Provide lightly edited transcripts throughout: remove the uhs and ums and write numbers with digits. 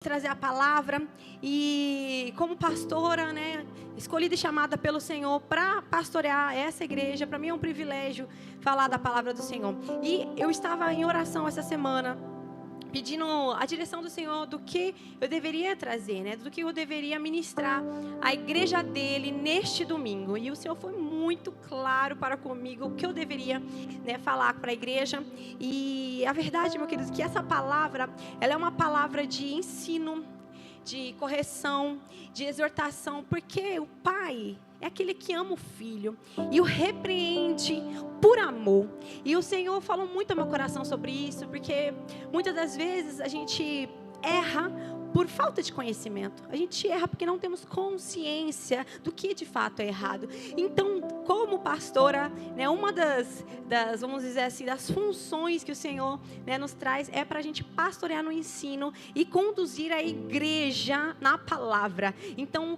Trazer a palavra e como pastora, né, escolhida e chamada pelo Senhor para pastorear essa igreja, para mim é um privilégio falar da palavra do Senhor. E eu estava em oração essa semana, pedindo a direção do Senhor do que eu deveria trazer, né, do que eu deveria ministrar à igreja dele neste domingo. E o Senhor foi muito claro para comigo o que eu deveria, né, falar para a igreja. E a verdade, meu querido, que essa palavra, ela é uma palavra de ensino, de correção, de exortação, porque o pai é aquele que ama o filho e o repreende por amor. E o Senhor falou muito ao meu coração sobre isso, porque muitas das vezes a gente erra por falta de conhecimento. A gente erra porque não temos consciência do que de fato é errado. Então, como pastora, né, uma das vamos dizer assim, das funções que o Senhor, né, nos traz é para a gente pastorear no ensino e conduzir a igreja na palavra. Então,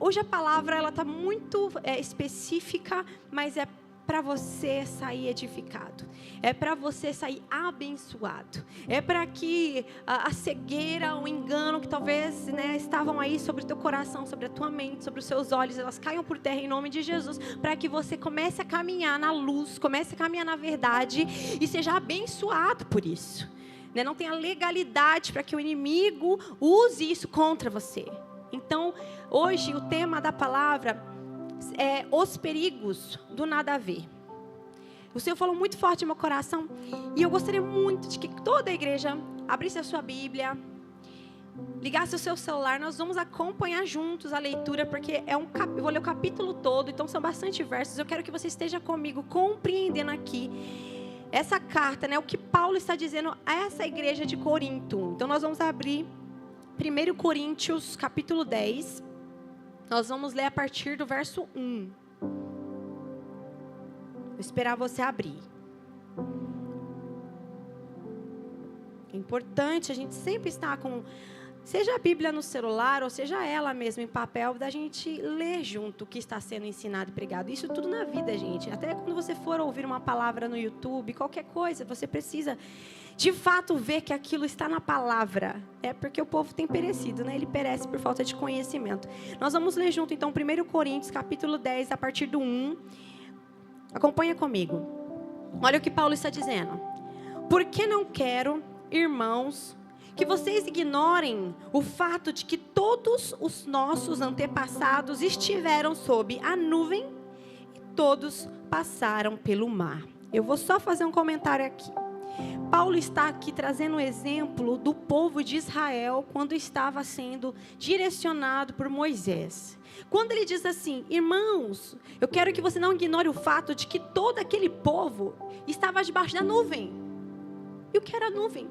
hoje a palavra ela está muito específica, mas é para você sair edificado, é para você sair abençoado, é para que a cegueira, o engano que talvez, né, estavam aí sobre o teu coração, sobre a tua mente, sobre os seus olhos, elas caiam por terra em nome de Jesus, para que você comece a caminhar na luz, comece a caminhar na verdade e seja abençoado por isso, né? Não tenha legalidade para que o inimigo use isso contra você. Então, hoje o tema da palavra os perigos do nada a ver. O Senhor falou muito forte no meu coração e eu gostaria muito de que toda a igreja abrisse a sua Bíblia, ligasse o seu celular. Nós vamos acompanhar juntos a leitura, porque eu vou ler o capítulo todo, então são bastante versos. Eu quero que você esteja comigo compreendendo aqui essa carta, né, o que Paulo está dizendo a essa igreja de Corinto. Então nós vamos abrir 1 Coríntios capítulo 10. Nós vamos ler a partir do verso 1. Vou esperar você abrir. É importante a gente sempre estar com, seja a Bíblia no celular, ou seja ela mesma em papel, da gente ler junto o que está sendo ensinado e pregado. Isso tudo na vida, gente. Até quando você for ouvir uma palavra no YouTube, qualquer coisa, você precisa de fato ver que aquilo está na palavra. É porque o povo tem perecido, né? Ele perece por falta de conhecimento. Nós vamos ler junto, então, 1 Coríntios, capítulo 10, a partir do 1. Acompanha comigo. Olha o que Paulo está dizendo. Porque não quero, irmãos, que vocês ignorem o fato de que todos os nossos antepassados estiveram sob a nuvem e todos passaram pelo mar. Eu vou só fazer um comentário aqui. Paulo está aqui trazendo um exemplo do povo de Israel quando estava sendo direcionado por Moisés. Quando ele diz assim: irmãos, eu quero que você não ignore o fato de que todo aquele povo estava debaixo da nuvem. E o que era a nuvem?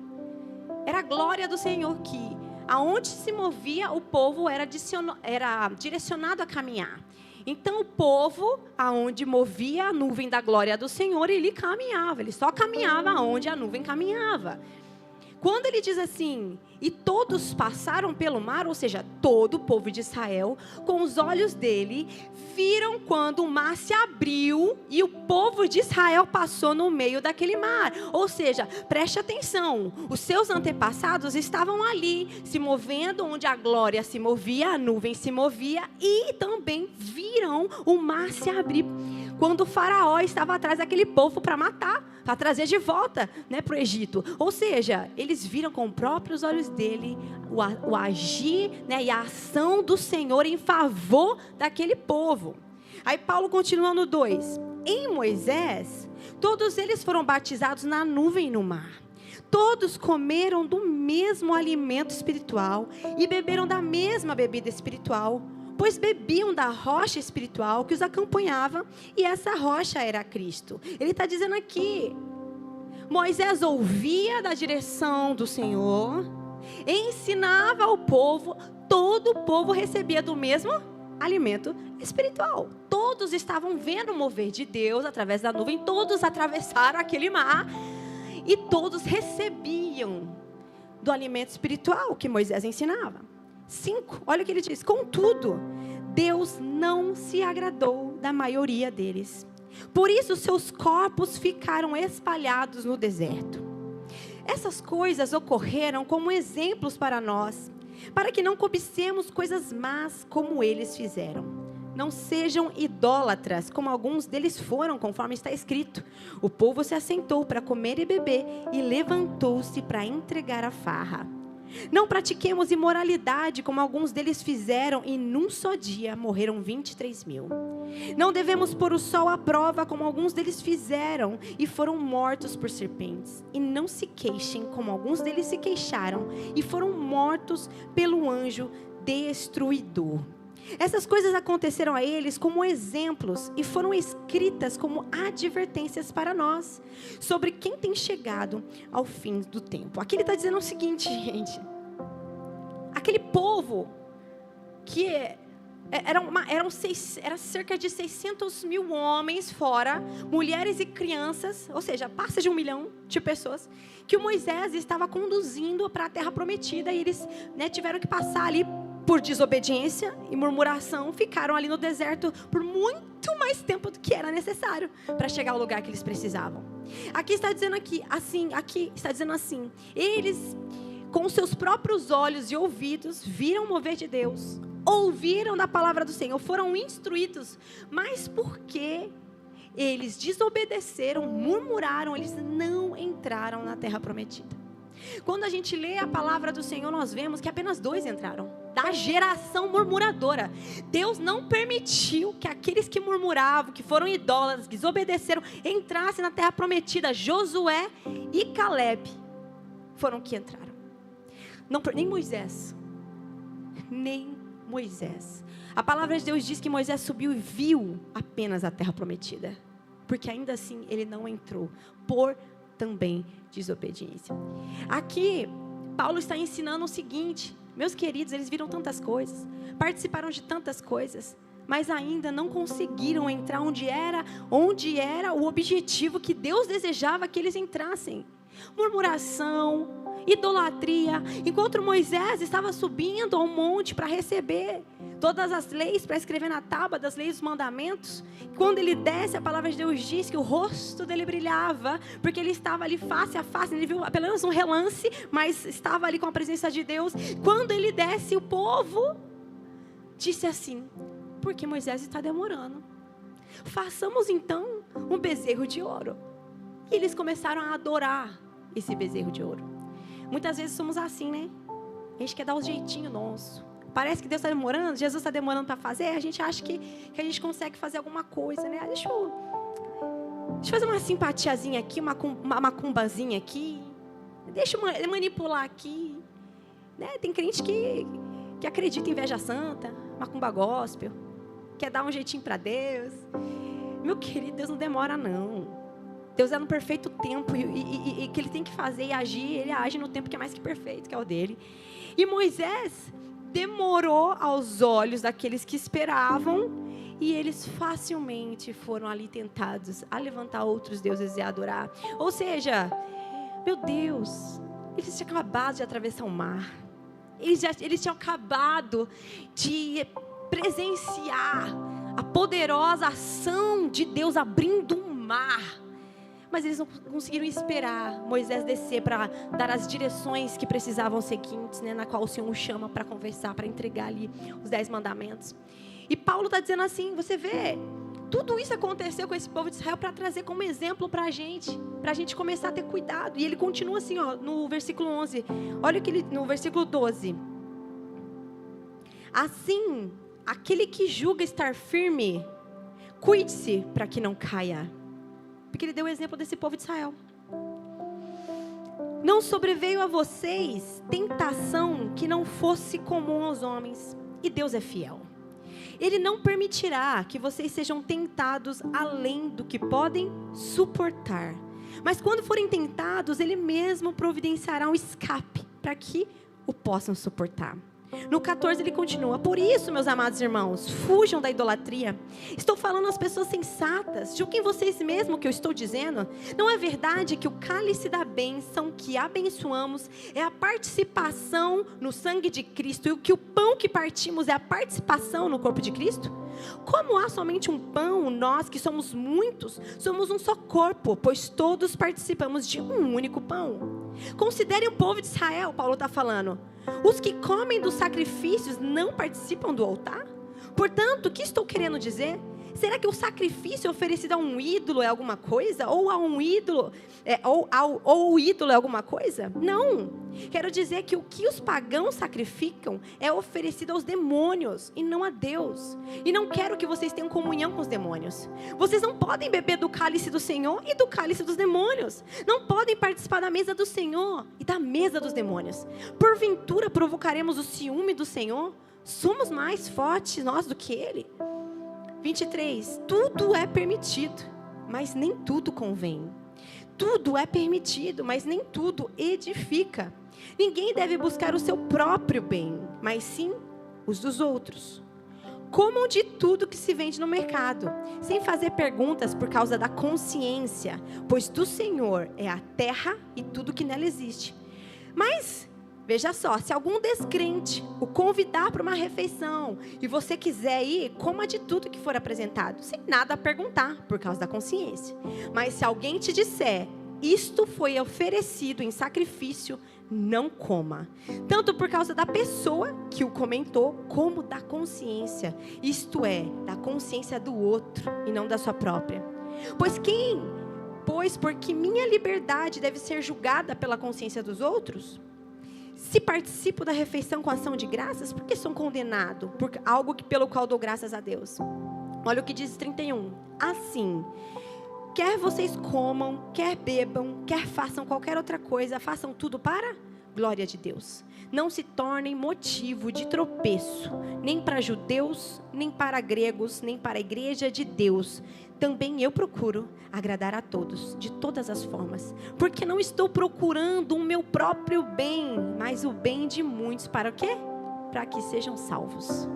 Era a glória do Senhor, que aonde se movia o povo era direcionado a caminhar. Então o povo, aonde movia a nuvem da glória do Senhor, ele caminhava. Ele só caminhava aonde a nuvem caminhava. Quando ele diz assim, e todos passaram pelo mar, ou seja, todo o povo de Israel, com os olhos dele, viram quando o mar se abriu e o povo de Israel passou no meio daquele mar. Ou seja, preste atenção, os seus antepassados estavam ali, se movendo onde a glória se movia, a nuvem se movia, e também viram o mar se abrir. Quando o faraó estava atrás daquele povo para matar, para trazer de volta, né, para o Egito. Ou seja, eles viram com os próprios olhos dele o agir, né, e a ação do Senhor em favor daquele povo. Aí Paulo continua no 2. Em Moisés, todos eles foram batizados na nuvem e no mar. Todos comeram do mesmo alimento espiritual e beberam da mesma bebida espiritual, pois bebiam da rocha espiritual que os acompanhava, e essa rocha era Cristo. Ele está dizendo aqui, Moisés ouvia da direção do Senhor, ensinava ao povo, todo o povo recebia do mesmo alimento espiritual. Todos estavam vendo o mover de Deus através da nuvem, todos atravessaram aquele mar, e todos recebiam do alimento espiritual que Moisés ensinava. 5, olha o que ele diz. Contudo, Deus não se agradou da maioria deles. Por isso, seus corpos ficaram espalhados no deserto. Essas coisas ocorreram como exemplos para nós, para que não cobicemos coisas más como eles fizeram. Não sejam idólatras, como alguns deles foram, conforme está escrito. O povo se assentou para comer e beber e levantou-se para entregar a farra. Não pratiquemos imoralidade, como alguns deles fizeram, e num só dia morreram 23.000. Não devemos pôr o sol à prova, como alguns deles fizeram, e foram mortos por serpentes. E não se queixem, como alguns deles se queixaram, e foram mortos pelo anjo destruidor. Essas coisas aconteceram a eles como exemplos e foram escritas como advertências para nós, sobre quem tem chegado ao fim do tempo. Aqui ele está dizendo o seguinte, gente. Aquele povo que era cerca de 600.000 homens fora, mulheres e crianças, ou seja, passa de 1 milhão de pessoas, que o Moisés estava conduzindo para a terra prometida, e eles, tiveram que passar ali por desobediência e murmuração, ficaram ali no deserto por muito mais tempo do que era necessário para chegar ao lugar que eles precisavam. Aqui está dizendo assim, eles com seus próprios olhos e ouvidos viram o mover de Deus, ouviram da palavra do Senhor, foram instruídos, mas porque eles desobedeceram, murmuraram, eles não entraram na terra prometida. Quando a gente lê a palavra do Senhor, nós vemos que apenas 2 entraram, da geração murmuradora. Deus não permitiu que aqueles que murmuravam, que foram idólatras, que desobedeceram, entrassem na terra prometida. Josué e Caleb foram que entraram. Nem Moisés. A palavra de Deus diz que Moisés subiu e viu apenas a terra prometida, porque ainda assim ele não entrou, por também desobediência. Aqui, Paulo está ensinando o seguinte: meus queridos, eles viram tantas coisas, participaram de tantas coisas, mas ainda não conseguiram entrar onde era o objetivo que Deus desejava que eles entrassem. Murmuração, idolatria. Enquanto Moisés estava subindo ao monte para receber todas as leis, para escrever na tábua das leis dos mandamentos, quando ele desce, a palavra de Deus diz que o rosto dele brilhava, porque ele estava ali face a face, ele viu pelo menos um relance, mas estava ali com a presença de Deus. Quando ele desce, o povo disse assim: por que Moisés está demorando? Façamos então um bezerro de ouro. E eles começaram a adorar esse bezerro de ouro. Muitas vezes somos assim, né? A gente quer dar o jeitinho nosso. Parece que Deus está demorando, Jesus está demorando para fazer. A gente acha que a gente consegue fazer alguma coisa, né? Deixa eu fazer uma simpatiazinha aqui, uma macumbazinha aqui. Deixa eu manipular aqui. Né? Tem crente que acredita em inveja santa, macumba gospel, quer dar um jeitinho para Deus. Meu querido, Deus não demora, não. Deus é no perfeito tempo e que Ele tem que fazer e agir, Ele age no tempo que é mais que perfeito, que é o dele. E Moisés demorou aos olhos daqueles que esperavam, e eles facilmente foram ali tentados a levantar outros deuses e adorar. Ou seja, meu Deus, eles tinham acabado de atravessar o mar. Eles tinham acabado de presenciar a poderosa ação de Deus abrindo um mar. Mas eles não conseguiram esperar Moisés descer para dar as direções que precisavam seguintes, né, na qual o Senhor o chama para conversar, para entregar ali os 10 mandamentos. E Paulo está dizendo assim, você vê, tudo isso aconteceu com esse povo de Israel para trazer como exemplo para a gente começar a ter cuidado. E ele continua assim, no versículo 11, olha no versículo 12. Assim, aquele que julga estar firme, cuide-se para que não caia. Porque ele deu o exemplo desse povo de Israel. Não sobreveio a vocês tentação que não fosse comum aos homens. E Deus é fiel. Ele não permitirá que vocês sejam tentados além do que podem suportar. Mas quando forem tentados, Ele mesmo providenciará um escape para que o possam suportar. No 14 ele continua: por isso, meus amados irmãos, fujam da idolatria. Estou falando às pessoas sensatas. Julguem vocês mesmos o que eu estou dizendo. Não é verdade que o cálice da bênção que abençoamos é a participação no sangue de Cristo, e que o pão que partimos é a participação no corpo de Cristo? Como há somente um pão, nós que somos muitos, somos um só corpo, pois todos participamos de um único pão. Considerem o povo de Israel, Paulo está falando. Os que comem dos sacrifícios não participam do altar? Portanto, o que estou querendo dizer? Será que o sacrifício oferecido a um ídolo é alguma coisa? Ou a um ídolo, ou o ídolo é alguma coisa? Não. Quero dizer que o que os pagãos sacrificam é oferecido aos demônios e não a Deus. E não quero que vocês tenham comunhão com os demônios. Vocês não podem beber do cálice do Senhor e do cálice dos demônios. Não podem participar da mesa do Senhor e da mesa dos demônios. Porventura provocaremos o ciúme do Senhor? Somos mais fortes nós do que Ele? 23. Tudo é permitido, mas nem tudo convém. Tudo é permitido, mas nem tudo edifica. Ninguém deve buscar o seu próprio bem, mas sim os dos outros. Comam de tudo que se vende no mercado, sem fazer perguntas por causa da consciência, pois do Senhor é a terra e tudo que nela existe. Mas veja só, se algum descrente o convidar para uma refeição e você quiser ir, coma de tudo que for apresentado, sem nada a perguntar, por causa da consciência. Mas se alguém te disser, isto foi oferecido em sacrifício, não coma. Tanto por causa da pessoa que o comentou, como da consciência. Isto é, da consciência do outro e não da sua própria. Pois porque minha liberdade deve ser julgada pela consciência dos outros? Se participo da refeição com ação de graças, por que sou condenado por algo pelo qual dou graças a Deus? Olha o que diz 31. Assim, quer vocês comam, quer bebam, quer façam qualquer outra coisa, façam tudo para a glória de Deus. Não se tornem motivo de tropeço, nem para judeus, nem para gregos, nem para a igreja de Deus. Também eu procuro agradar a todos, de todas as formas, porque não estou procurando o meu próprio bem, mas o bem de muitos. Para o quê? Para que sejam salvos.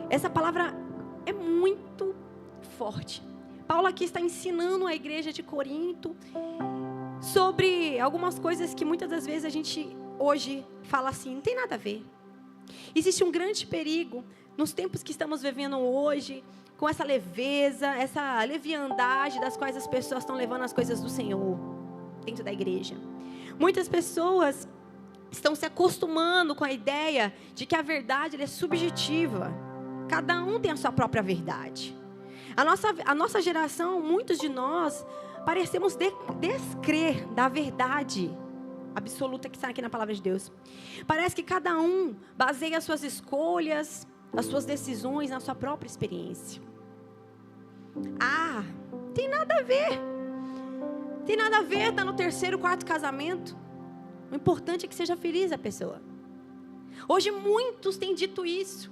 Essa palavra é muito forte. Paulo aqui está ensinando a igreja de Corinto sobre algumas coisas que muitas das vezes a gente hoje fala assim, não tem nada a ver. Existe um grande perigo nos tempos que estamos vivendo hoje, com essa leveza, essa leviandade das quais as pessoas estão levando as coisas do Senhor dentro da igreja. Muitas pessoas estão se acostumando com a ideia de que a verdade ela é subjetiva. Cada um tem a sua própria verdade. A nossa geração, muitos de nós, parecemos descrer da verdade absoluta que está aqui na palavra de Deus. Parece que cada um baseia as suas escolhas, as suas decisões na sua própria experiência. Tem nada a ver. Tem nada a ver, está no 3º, 4º casamento. O importante é que seja feliz a pessoa. Hoje muitos têm dito isso.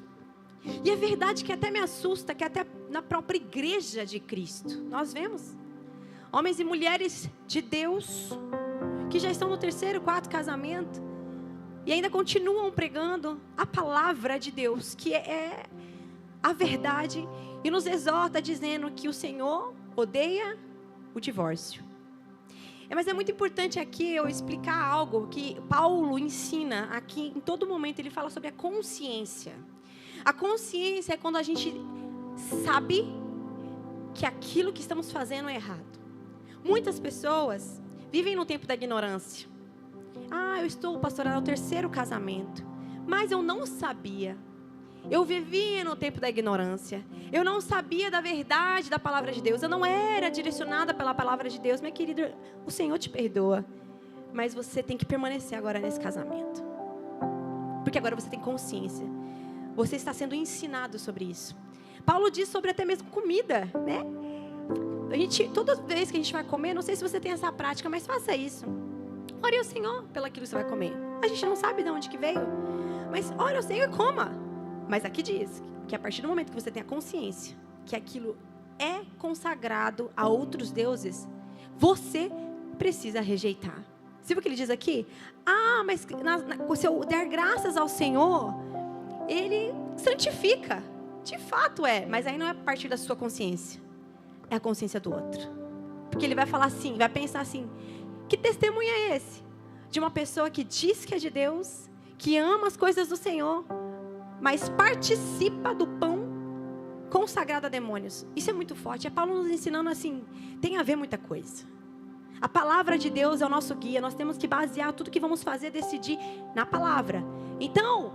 E é verdade que até me assusta, que até na própria igreja de Cristo, nós vemos homens e mulheres de Deus, que já estão no 3º, 4º casamento, e ainda continuam pregando a palavra de Deus, que é a verdade, e nos exorta dizendo que o Senhor odeia o divórcio. Mas é muito importante aqui eu explicar algo que Paulo ensina aqui, em todo momento ele fala sobre a consciência. A consciência é quando a gente sabe que aquilo que estamos fazendo é errado. Muitas pessoas vivem no tempo da ignorância. Eu estou pastorando o 3º casamento, mas eu não sabia. Eu vivia no tempo da ignorância. Eu não sabia da verdade da palavra de Deus. Eu não era direcionada pela palavra de Deus. Minha querida, o Senhor te perdoa, mas você tem que permanecer agora nesse casamento, porque agora você tem consciência. Você está sendo ensinado sobre isso. Paulo diz sobre até mesmo comida, né? Toda vez que a gente vai comer, não sei se você tem essa prática, mas faça isso. Ore ao Senhor pelo aquilo que você vai comer. A gente não sabe de onde que veio, mas ore ao Senhor e coma. Mas aqui diz que a partir do momento que você tem a consciência que aquilo é consagrado a outros deuses, você precisa rejeitar. Você viu o que ele diz aqui? Mas se eu der graças ao Senhor, Ele santifica. De fato é, mas aí não é a partir da sua consciência. É a consciência do outro. Porque ele vai falar assim, vai pensar assim, que testemunho é esse? De uma pessoa que diz que é de Deus, que ama as coisas do Senhor, mas participa do pão consagrado a demônios. Isso é muito forte. É Paulo nos ensinando assim, tem a ver muita coisa. A palavra de Deus é o nosso guia. Nós temos que basear tudo que vamos fazer, decidir na palavra. Então,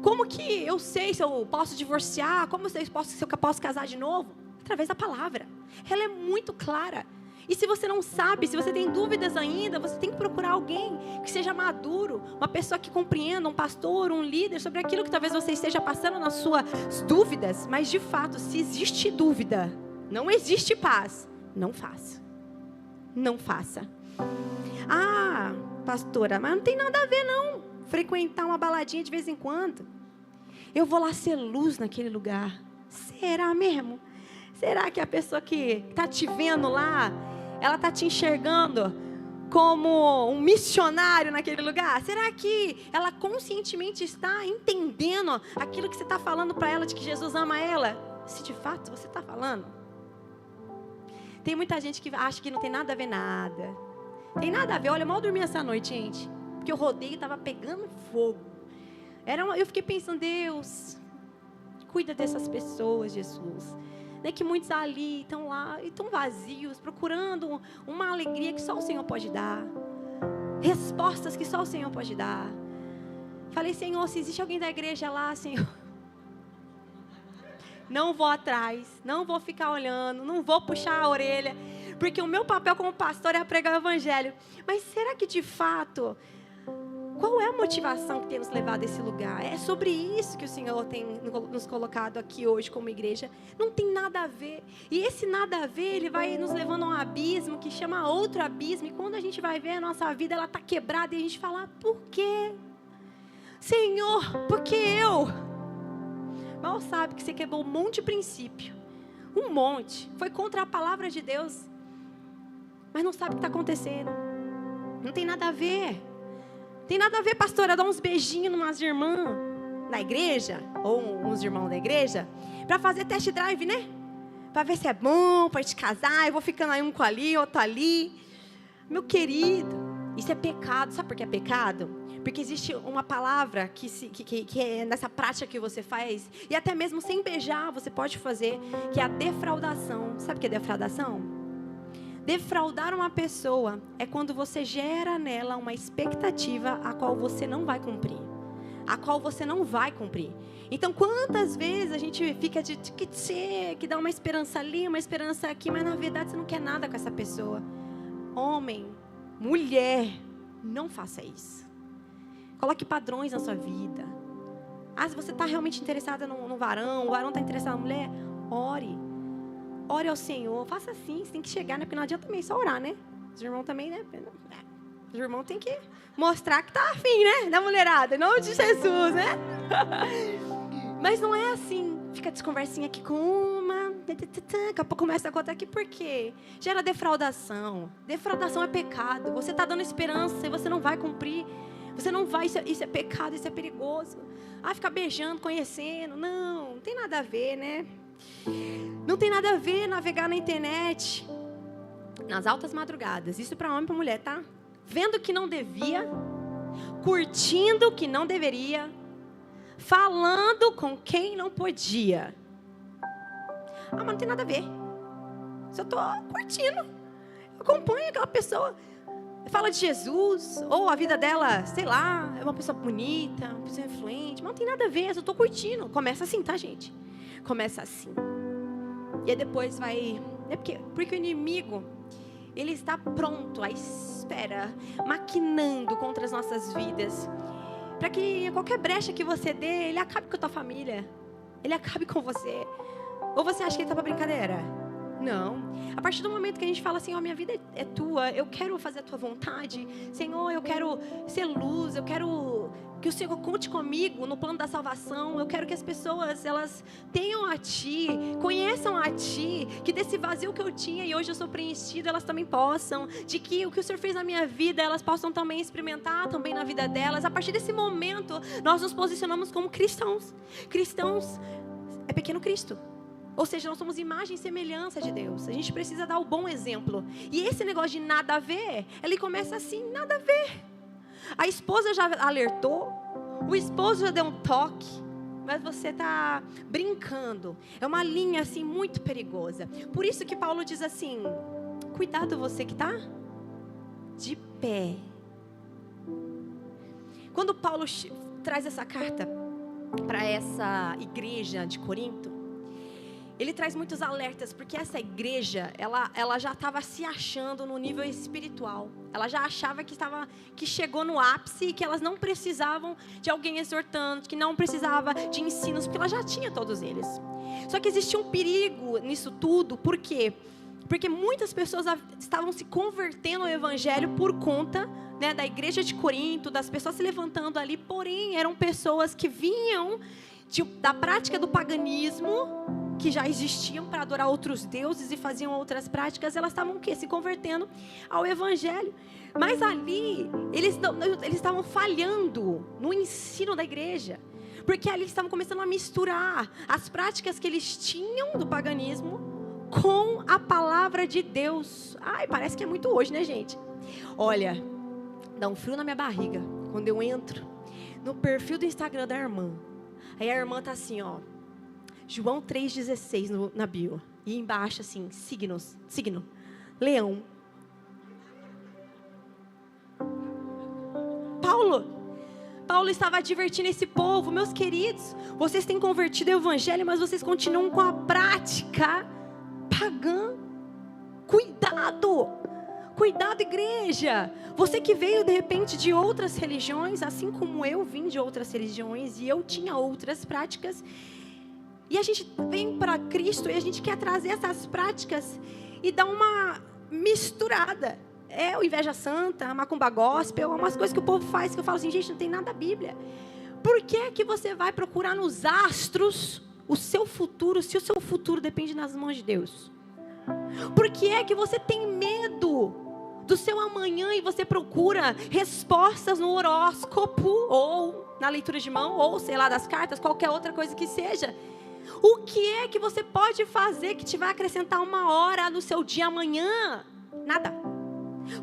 como que eu sei se eu posso divorciar? Como se eu posso casar de novo? Através da palavra. Ela é muito clara. E se você não sabe, se você tem dúvidas ainda, você tem que procurar alguém que seja maduro, uma pessoa que compreenda, um pastor, um líder, sobre aquilo que talvez você esteja passando nas suas dúvidas. Mas, de fato, se existe dúvida, não existe paz, não faça. Não faça. Ah, pastora, mas não tem nada a ver, não. Frequentar uma baladinha de vez em quando. Eu vou lá ser luz naquele lugar. Será mesmo? Será que a pessoa que está te vendo lá, ela está te enxergando como um missionário naquele lugar? Será que ela conscientemente está entendendo aquilo que você está falando para ela, de que Jesus ama ela? Se de fato você está falando. Tem muita gente que acha que não tem nada a ver nada. Tem nada a ver. Olha, eu mal dormi essa noite, gente. Porque o rodeio estava pegando fogo. Eu fiquei pensando, Deus, cuida dessas pessoas, Jesus. Né, que muitos ali estão lá e estão vazios, procurando uma alegria que só o Senhor pode dar. Respostas que só o Senhor pode dar. Falei, Senhor, se existe alguém da igreja lá, Senhor, não vou atrás, não vou ficar olhando, não vou puxar a orelha, porque o meu papel como pastor é pregar o evangelho. Mas será que de fato, qual é a motivação que tem nos levado a esse lugar? É sobre isso que o Senhor tem nos colocado aqui hoje como igreja. Não tem nada a ver. E esse nada a ver, ele vai nos levando a um abismo que chama outro abismo. E quando a gente vai ver a nossa vida, ela está quebrada. E a gente fala, por quê? Senhor, por que eu? Mal sabe que você quebrou um monte de princípio. Um monte. Foi contra a palavra de Deus. Mas não sabe o que está acontecendo. Não tem nada a ver. Tem nada a ver, pastora, dar uns beijinhos numas irmãs na igreja, ou uns irmãos da igreja, para fazer test drive, né? Para ver se é bom, para te casar, eu vou ficando aí um com ali, outro ali. Meu querido, isso é pecado. Sabe por que é pecado? Porque existe uma palavra que é nessa prática que você faz, e até mesmo sem beijar você pode fazer, que é a defraudação. Sabe o que é defraudação? Defraudar uma pessoa é quando você gera nela uma expectativa a qual você não vai cumprir. A qual você não vai cumprir. Então, quantas vezes a gente fica que dá uma esperança ali, uma esperança aqui, mas na verdade você não quer nada com essa pessoa. Homem, mulher, não faça isso. Coloque padrões na sua vida. Ah, se você está realmente interessada no varão, o varão está interessado na mulher, ore. Ore ao Senhor, faça assim, você tem que chegar, né? Porque não adianta também só orar, né? Os irmãos também, né? Os irmãos têm que mostrar que tá afim, né? Da mulherada, em nome de Jesus, né? Mas não é assim. Fica desconversinha aqui com uma, daqui a pouco começa a contar aqui, por quê? Gera defraudação. Defraudação é pecado. Você tá dando esperança e você não vai cumprir. Você não vai, isso é pecado, isso é perigoso. Ah, ficar beijando, conhecendo. Não tem nada a ver, né? Não tem nada a ver navegar na internet nas altas madrugadas. Isso para homem e para mulher, tá? Vendo que não devia, curtindo que não deveria, falando com quem não podia. Ah, mas não tem nada a ver. Se eu tô curtindo, eu acompanho aquela pessoa, fala de Jesus, ou a vida dela, sei lá, é uma pessoa bonita, uma pessoa influente, mas não tem nada a ver, eu tô curtindo. Começa assim, tá, gente? Começa assim. E aí depois vai... Porque o inimigo, ele está pronto, à espera, maquinando contra as nossas vidas, para que qualquer brecha que você dê, ele acabe com a tua família, ele acabe com você. Ou você acha que ele está para brincadeira? Não. A partir do momento que a gente fala assim, minha vida é tua, eu quero fazer a tua vontade, Senhor, eu quero ser luz, eu quero que o Senhor conte comigo no plano da salvação, eu quero que as pessoas, elas tenham a Ti, conheçam a Ti, que desse vazio que eu tinha e hoje eu sou preenchida, elas também possam, de que o que o Senhor fez na minha vida, elas possam também experimentar também na vida delas. A partir desse momento, nós nos posicionamos como cristãos. Cristãos é pequeno Cristo. Ou seja, nós somos imagem e semelhança de Deus. A gente precisa dar o bom exemplo. E esse negócio de nada a ver, ele começa assim, nada a ver. A esposa já alertou, o esposo já deu um toque, mas você está brincando. É uma linha assim muito perigosa. Por isso que Paulo diz assim, cuidado você que está de pé. Quando Paulo traz essa carta para essa igreja de Corinto, ele traz muitos alertas, porque essa igreja, ela já estava se achando no nível espiritual. Ela já achava que chegou no ápice e que elas não precisavam de alguém exortando, que não precisava de ensinos, porque ela já tinha todos eles. Só que existia um perigo nisso tudo, por quê? Porque muitas pessoas estavam se convertendo ao evangelho por conta, né, da igreja de Corinto, das pessoas se levantando ali, porém eram pessoas que vinham da prática do paganismo, que já existiam para adorar outros deuses e faziam outras práticas. Elas estavam o quê? Se convertendo ao evangelho. Mas ali, eles estavam falhando no ensino da igreja, porque ali estavam começando a misturar as práticas que eles tinham do paganismo com a palavra de Deus. Ai, parece que é muito hoje, né, gente? Olha, dá um frio na minha barriga quando eu entro no perfil do Instagram da irmã. Aí a irmã tá assim, ó, João 3,16 na bio. E embaixo assim, signo, leão. Paulo estava advertindo esse povo: meus queridos, vocês têm convertido ao evangelho, mas vocês continuam com a prática pagã. Cuidado, igreja. Você que veio de repente de outras religiões, assim como eu vim de outras religiões e eu tinha outras práticas, e a gente vem para Cristo e a gente quer trazer essas práticas e dar uma misturada. É o inveja santa, a macumba gospel, umas coisas que o povo faz que eu falo assim, gente, não tem nada na Bíblia. Por que que você vai procurar nos astros o seu futuro, se o seu futuro depende nas mãos de Deus? Por que é que você tem medo do seu amanhã e você procura respostas no horóscopo ou na leitura de mão, ou sei lá, das cartas, qualquer outra coisa que seja? O que é que você pode fazer que te vai acrescentar uma hora no seu dia amanhã? Nada.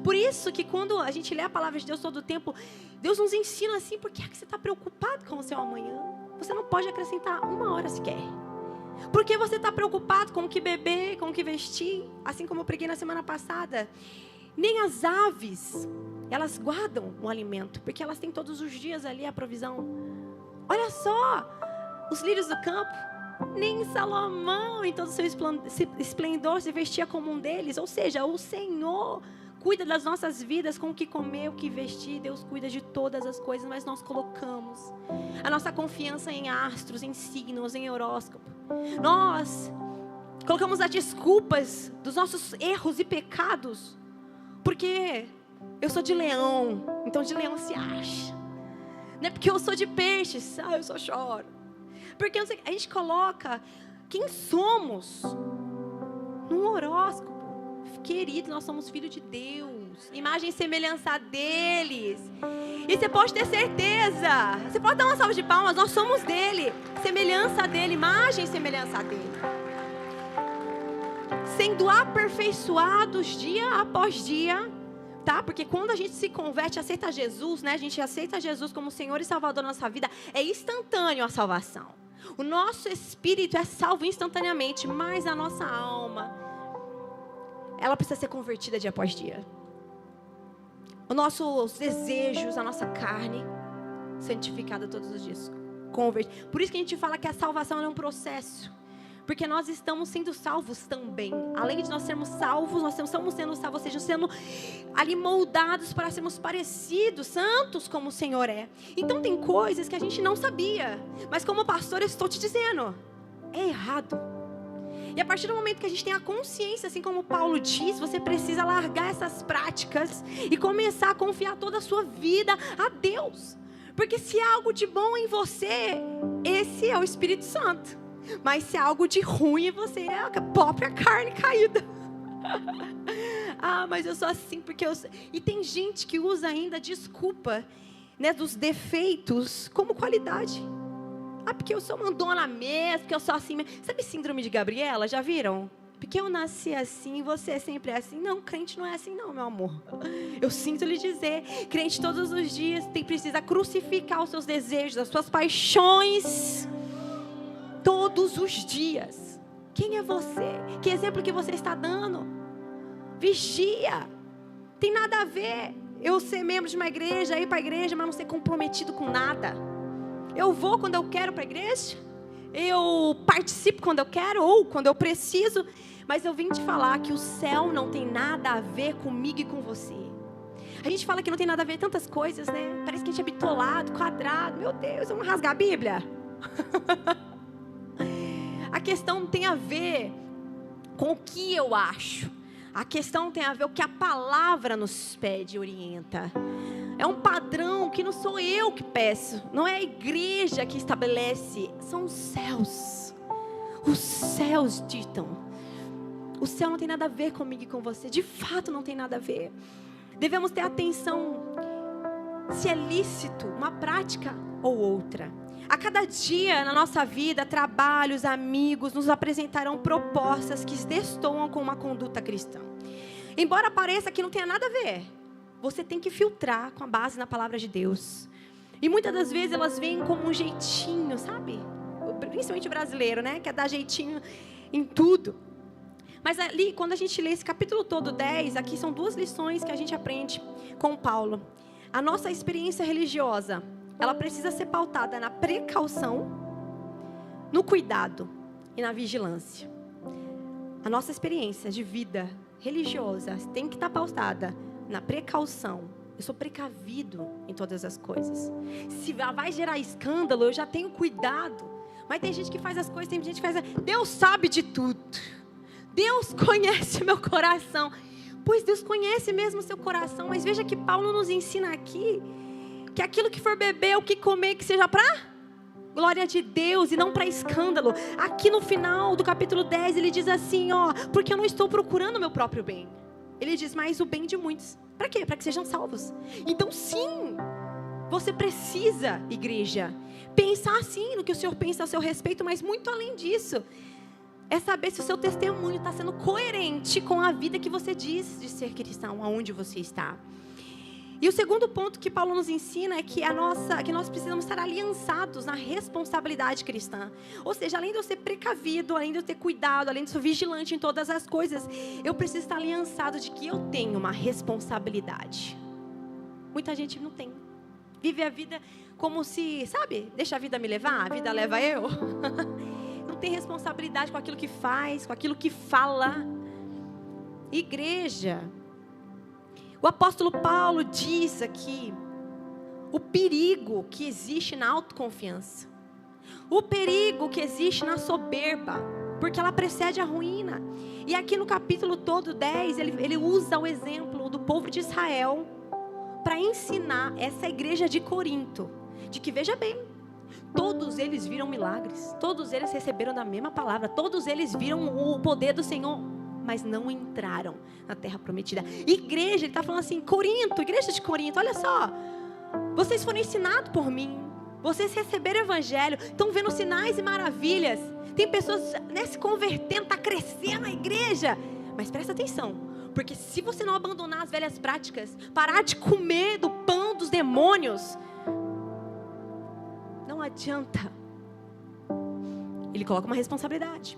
Por isso que quando a gente lê a palavra de Deus todo o tempo, Deus nos ensina assim: por que é que você está preocupado com o seu amanhã? Você não pode acrescentar uma hora sequer. Porque você está preocupado com o que beber, com o que vestir, assim como eu preguei na semana passada. Nem as aves, elas guardam o alimento, porque elas têm todos os dias ali a provisão. Olha só, os lírios do campo, nem Salomão em todo o seu esplendor se vestia como um deles. Ou seja, o Senhor cuida das nossas vidas com o que comer, o que vestir. Deus cuida de todas as coisas, mas nós colocamos a nossa confiança em astros, em signos, em horóscopo. Nós colocamos as desculpas dos nossos erros e pecados, porque eu sou de leão, então de leão se acha. Não é porque eu sou de peixes, eu só choro. Porque a gente coloca quem somos num horóscopo. Querido, nós somos filhos de Deus, imagem e semelhança deles. E você pode ter certeza, você pode dar uma salva de palmas, nós somos dele, semelhança dele, imagem e semelhança dele, sendo aperfeiçoados dia após dia, tá? Porque quando a gente se converte, aceita Jesus, né? A gente aceita Jesus como Senhor e Salvador da nossa vida, é instantâneo a salvação. O nosso espírito é salvo instantaneamente, mas a nossa alma, ela precisa ser convertida dia após dia. Os nossos desejos, a nossa carne, santificada todos os dias. Por isso que a gente fala que a salvação é um processo. Porque nós estamos sendo salvos também. Além de nós sermos salvos, nós estamos sendo salvos, ou seja, sendo ali moldados para sermos parecidos, santos como o Senhor é. Então tem coisas que a gente não sabia. Mas como pastor eu estou te dizendo, é errado. E a partir do momento que a gente tem a consciência, assim como Paulo diz, você precisa largar essas práticas e começar a confiar toda a sua vida a Deus. Porque se há algo de bom em você, esse é o Espírito Santo. Mas se há algo de ruim em você, é a própria carne caída. Mas eu sou assim porque eu... E tem gente que usa ainda a desculpa, né, dos defeitos como qualidade. Porque eu sou mandona mesmo, porque eu sou assim mesmo. Sabe síndrome de Gabriela? Já viram? Porque eu nasci assim, você sempre é assim. Não, crente não é assim não, meu amor. Eu sinto lhe dizer, crente todos os dias precisa crucificar os seus desejos, as suas paixões. Todos os dias. Quem é você? Que exemplo que você está dando? Vigia. Tem nada a ver eu ser membro de uma igreja, ir para a igreja, mas não ser comprometido com nada. Eu vou quando eu quero para a igreja, eu participo quando eu quero ou quando eu preciso, mas eu vim te falar que o céu não tem nada a ver comigo e com você. A gente fala que não tem nada a ver tantas coisas, né? Parece que a gente é bitolado, quadrado. Meu Deus, vamos rasgar a Bíblia? A questão não tem a ver com o que eu acho. A questão tem a ver com o que a palavra nos pede e orienta. É um padrão que não sou eu que peço. Não é a igreja que estabelece. São os céus. Os céus ditam. O céu não tem nada a ver comigo e com você. De fato não tem nada a ver. Devemos ter atenção se é lícito uma prática ou outra. A cada dia na nossa vida, trabalhos, amigos nos apresentarão propostas que destoam com uma conduta cristã. Embora pareça que não tenha nada a ver, você tem que filtrar com a base na palavra de Deus. E muitas das vezes elas vêm como um jeitinho, sabe? Principalmente o brasileiro, né? Quer dar jeitinho em tudo. Mas ali, quando a gente lê esse capítulo todo 10, aqui são 2 lições que a gente aprende com Paulo. A nossa experiência religiosa, ela precisa ser pautada na precaução, no cuidado e na vigilância. A nossa experiência de vida religiosa tem que estar pautada na precaução. Eu sou precavido em todas as coisas. Se vai gerar escândalo, eu já tenho cuidado. Mas tem gente que faz as coisas, tem gente que faz... Deus sabe de tudo. Deus conhece meu coração. Pois Deus conhece mesmo o seu coração. Mas veja que Paulo nos ensina aqui que aquilo que for beber, o que comer, que seja para glória de Deus e não para escândalo. Aqui no final do capítulo 10, ele diz assim, ó, porque eu não estou procurando o meu próprio bem. Ele diz, mas o bem de muitos. Para quê? Para que sejam salvos. Então sim, você precisa, igreja, pensar sim no que o Senhor pensa a seu respeito, mas muito além disso, é saber se o seu testemunho está sendo coerente com a vida que você diz de ser cristão, aonde você está. E o segundo ponto que Paulo nos ensina é que nós precisamos estar aliançados na responsabilidade cristã. Ou seja, além de eu ser precavido, além de eu ter cuidado, além de eu ser vigilante em todas as coisas, eu preciso estar aliançado de que eu tenho uma responsabilidade. Muita gente não tem. Vive a vida como se, sabe, deixa a vida me levar, a vida leva eu. Não tem responsabilidade com aquilo que faz, com aquilo que fala. Igreja. O apóstolo Paulo diz aqui o perigo que existe na autoconfiança. O perigo que existe na soberba, porque ela precede a ruína. E aqui no capítulo todo 10, ele usa o exemplo do povo de Israel para ensinar essa igreja de Corinto, de que, veja bem, todos eles viram milagres, todos eles receberam da mesma palavra, todos eles viram o poder do Senhor, mas não entraram na terra prometida. Igreja, ele está falando assim, Corinto, igreja de Corinto, olha só, vocês foram ensinados por mim, vocês receberam o evangelho, estão vendo sinais e maravilhas, tem pessoas se convertendo, está crescendo a igreja, mas presta atenção, porque se você não abandonar as velhas práticas, parar de comer do pão dos demônios, não adianta. Ele coloca uma responsabilidade.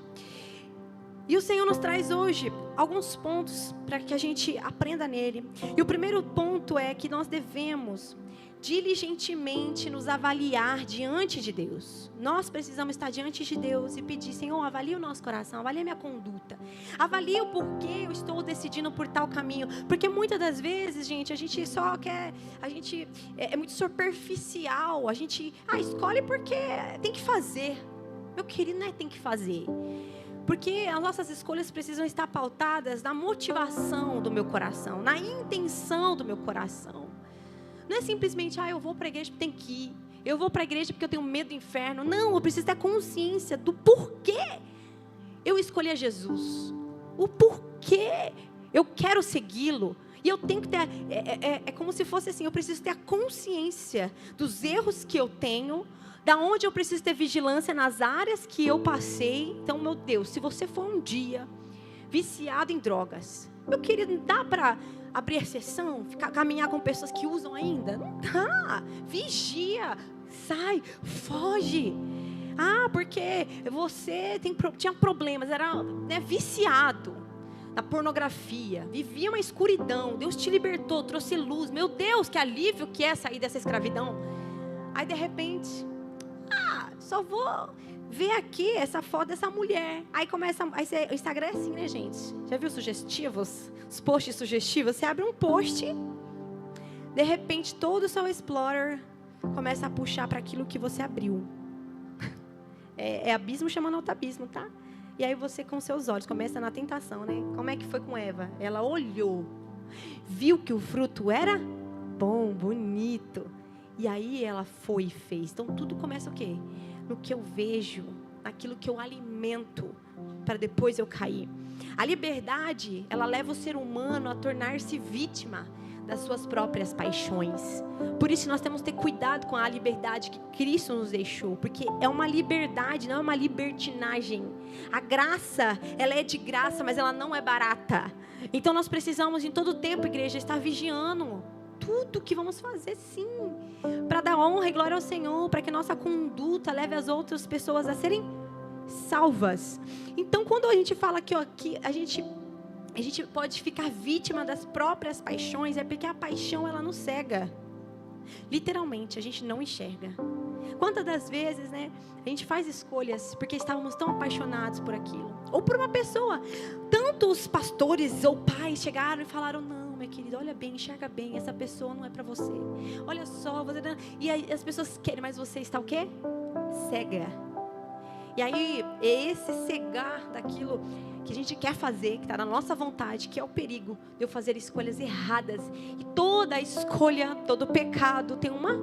E o Senhor nos traz hoje alguns pontos para que a gente aprenda nele. E o primeiro ponto é que nós devemos diligentemente nos avaliar diante de Deus. Nós precisamos estar diante de Deus e pedir, Senhor, avalie o nosso coração, avalie a minha conduta, avalie o porquê eu estou decidindo por tal caminho. Porque muitas das vezes, gente, a gente só quer, a gente é muito superficial, a gente escolhe porque tem que fazer. Meu querido, não é tem que fazer. Porque as nossas escolhas precisam estar pautadas na motivação do meu coração, na intenção do meu coração. Não é simplesmente, eu vou para a igreja porque tem que ir. Eu vou para a igreja porque eu tenho medo do inferno. Não, eu preciso ter consciência do porquê eu escolhi a Jesus. O porquê eu quero segui-lo. E eu tenho que ter, é como se fosse assim, eu preciso ter a consciência dos erros que eu tenho, da onde eu preciso ter vigilância nas áreas que eu passei. Então, meu Deus, se você for um dia viciado em drogas, meu querido, dá para abrir exceção, caminhar com pessoas que usam ainda? Não dá. Vigia, sai, foge. Porque você tinha problemas, era viciado. na pornografia, vivia uma escuridão. Deus te libertou, trouxe luz. Meu Deus, que alívio que é sair dessa escravidão. Aí de repente, só vou ver aqui essa foto dessa mulher. Aí começa, o Instagram é assim, né, gente? Já viu sugestivos? Os posts sugestivos? Você abre um post, de repente todo o seu Explorer começa a puxar para aquilo que você abriu. É abismo chamando outro abismo, tá? E aí você com seus olhos começa na tentação, né? Como é que foi com Eva? Ela olhou, viu que o fruto era bom, bonito. E aí ela foi e fez. Então tudo começa o quê? No que eu vejo, naquilo que eu alimento, para depois eu cair. A liberdade, ela leva o ser humano a tornar-se vítima das suas próprias paixões. Por isso nós temos que ter cuidado com a liberdade que Cristo nos deixou, porque é uma liberdade, não é uma libertinagem. A graça, ela é de graça, mas ela não é barata. Então nós precisamos em todo tempo, igreja, estar vigiando tudo que vamos fazer, sim, para dar honra e glória ao Senhor, para que nossa conduta leve as outras pessoas a serem salvas. Então quando a gente fala que a gente pode ficar vítima das próprias paixões, é porque a paixão, ela nos cega. Literalmente, a gente não enxerga. Quantas das vezes, né, a gente faz escolhas porque estávamos tão apaixonados por aquilo. Ou por uma pessoa. Tantos pastores ou pais chegaram e falaram, não, minha querida, olha bem, enxerga bem, essa pessoa não é para você. Olha só, você... E aí as pessoas querem, mas você está o quê? Cega. E aí, é esse cegar daquilo que a gente quer fazer, que está na nossa vontade, que é o perigo de eu fazer escolhas erradas. E toda escolha, todo pecado tem uma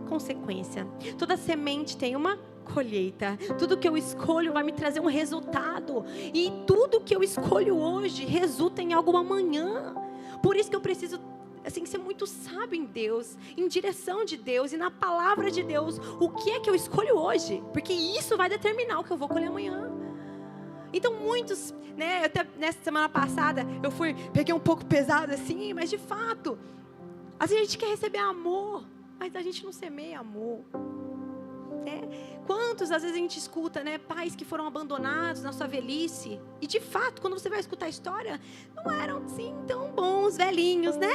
consequência. Toda semente tem uma colheita. Tudo que eu escolho vai me trazer um resultado. E tudo que eu escolho hoje resulta em algo amanhã. Por isso que eu preciso ser muito sábio em Deus, em direção de Deus e na palavra de Deus. O que é que eu escolho hoje? Porque isso vai determinar o que eu vou colher amanhã. Então muitos, né, até nessa semana passada, peguei um pouco pesado assim, mas de fato, às vezes a gente quer receber amor, mas a gente não semeia amor. Quantos, às vezes a gente escuta, né, pais que foram abandonados na sua velhice, e de fato, quando você vai escutar a história, não eram assim tão bons velhinhos, né?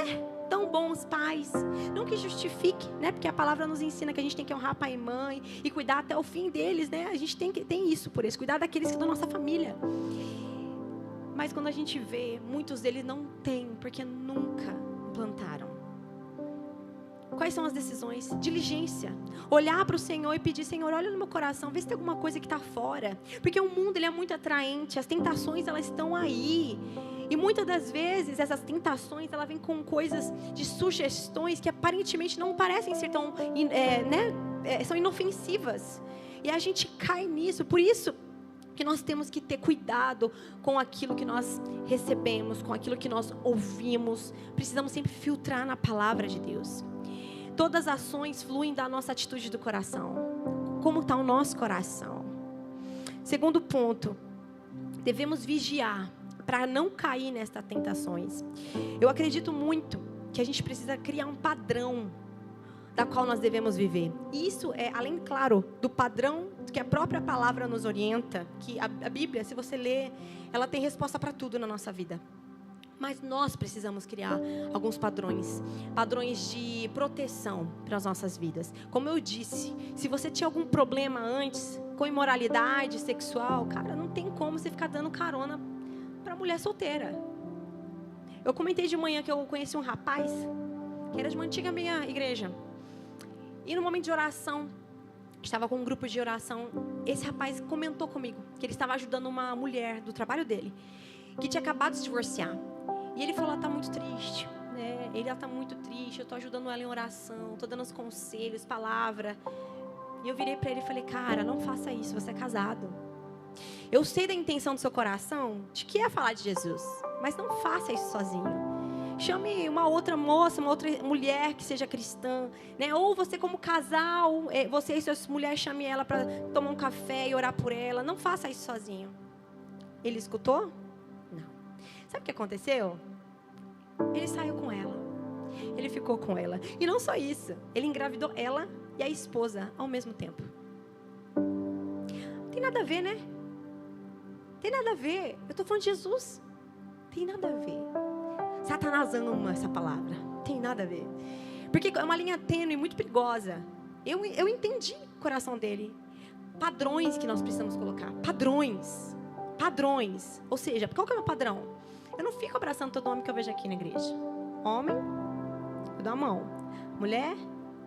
Tão bons pais, não que justifique, né? Porque a palavra nos ensina que a gente tem que honrar pai e mãe e cuidar até o fim deles, né? A gente tem isso por isso, cuidar daqueles que são da nossa família. Mas quando a gente vê, muitos deles não têm, porque nunca plantaram. Quais são as decisões? Diligência. Olhar para o Senhor e pedir, Senhor, olha no meu coração, vê se tem alguma coisa que está fora. Porque o mundo, ele é muito atraente, as tentações, elas estão aí. E muitas das vezes, essas tentações, elas vêm com coisas de sugestões que aparentemente não parecem ser tão, são inofensivas. E a gente cai nisso. Por isso que nós temos que ter cuidado com aquilo que nós recebemos, com aquilo que nós ouvimos. Precisamos sempre filtrar na palavra de Deus. Todas as ações fluem da nossa atitude do coração. Como está o nosso coração? Segundo ponto, devemos vigiar para não cair nestas tentações. Eu acredito muito que a gente precisa criar um padrão da qual nós devemos viver. E isso é, além, claro, do padrão que a própria palavra nos orienta, que a Bíblia, se você ler, ela tem resposta para tudo na nossa vida. Mas nós precisamos criar alguns padrões de proteção para as nossas vidas. Como eu disse, se você tinha algum problema antes com imoralidade sexual, cara, não tem como você ficar dando carona para mulher solteira. Eu comentei de manhã que eu conheci um rapaz que era de uma antiga minha igreja. E no momento de oração, estava com um grupo de oração, esse rapaz comentou comigo que ele estava ajudando uma mulher do trabalho dele, que tinha acabado de se divorciar. E ele falou, ela está muito triste, né? Ela está muito triste, eu estou ajudando ela em oração, estou dando os conselhos, palavra. E eu virei para ele e falei, cara, não faça isso, você é casado. Eu sei da intenção do seu coração, de que é falar de Jesus, mas não faça isso sozinho. Chame uma outra moça, uma outra mulher que seja cristã, né? Ou você como casal, você e suas mulheres, chame ela para tomar um café e orar por ela. Não faça isso sozinho. Ele escutou? Não. Sabe o que aconteceu? Ele saiu com ela. Ele ficou com ela. E não só isso. Ele engravidou ela e a esposa ao mesmo tempo. Não tem nada a ver, né? Tem nada a ver. Eu estou falando de Jesus. Tem nada a ver. Satanás ama essa palavra. Tem nada a ver. Porque é uma linha tênue, muito perigosa. Eu entendi o coração dele. Padrões que nós precisamos colocar. Padrões. Ou seja, qual que é o meu padrão? Eu não fico abraçando todo homem que eu vejo aqui na igreja. Homem, eu dou a mão. Mulher,